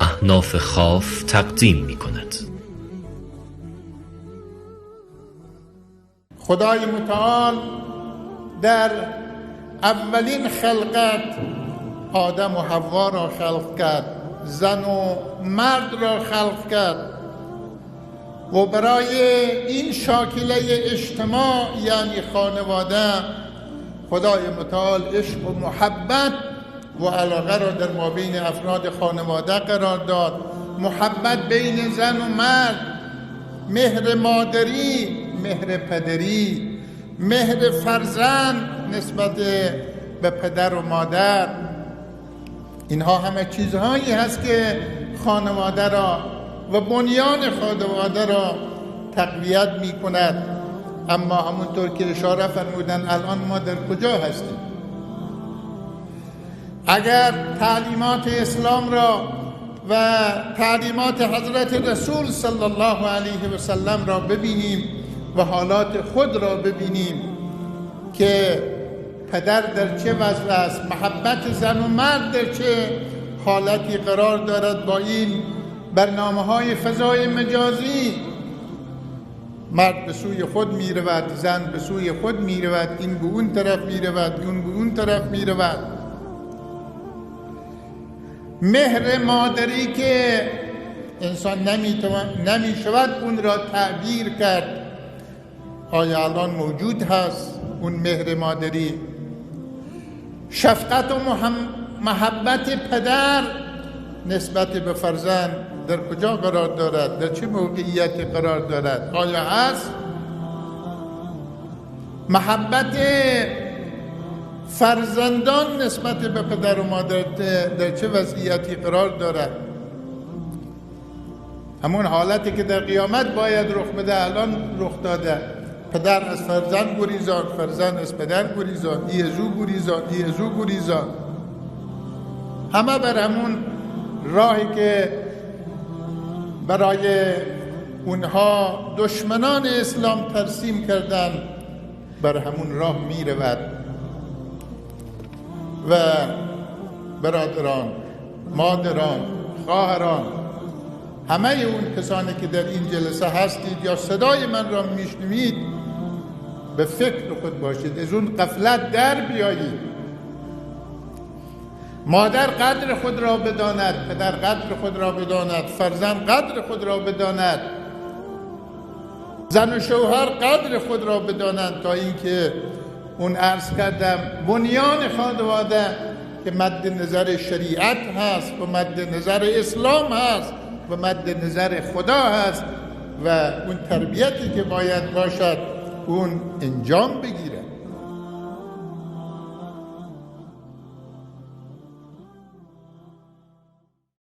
احناف خاف تقدیم می کند. خدای متعال در اولین خلقت آدم و حوا را خلق کرد، زن و مرد را خلق کرد و برای این شاکله اجتماع یعنی خانواده خدای متعال عشق و محبت و علاقه را در مابین افراد خانواده قرار داد. محبت بین زن و مرد، مهر مادری، مهر پدری، مهر فرزند نسبت به پدر و مادر، اینها همه چیزهایی هست که خانواده را و بنیان خانواده را تقویت می کند. اما همونطور که اشاره فرمودن الان ما در کجا هستیم؟ اگر تعلیمات اسلام را و تعلیمات حضرت رسول صلی الله علیه و سلم را ببینیم و حالات خود را ببینیم که پدر در چه وضع است، محبت زن و مرد در چه حالتی قرار دارد با این برنامه‌های فضای مجازی، مرد به سوی خود می رود، زن به سوی خود می رود، این به اون طرف می رود، اون به اون طرف می رود. مهر مادری که انسان نمی شود اون را تعبیر کرد، آیا الان موجود هست اون مهر مادری؟ شفقت و محبت پدر نسبت به فرزند در کجا قرار دارد؟ در چه موقعیتی قرار دارد؟ آیا هست؟ محبت فرزندان نسبت به پدر و مادر در چه وضعیتی قرار دارد؟ همون حالتی که در قیامت باید رخ بده الان رخ داده. پدر از فرزند گریزان، فرزند از پدر گریزان، ای از او گریزان، ای از او گریزان، همه بر همون راهی که برای اونها دشمنان اسلام ترسیم کردن بر همون راه می رود. و برادران، مادران، خواهران، همه اون کسانی که در این جلسه هستید یا صدای من را میشنوید، به فکر خود باشید، از اون غفلت در بیایید. مادر قدر خود را بداند، پدر قدر خود را بداند، فرزند قدر خود را بداند، زن و شوهر قدر خود را بدانند، تا اینکه اون عرض کردم بنیان خانواده که مد نظر شریعت هست و مد نظر اسلام هست و مد نظر خدا هست و اون تربیتی که باید باشد اون انجام بگیره.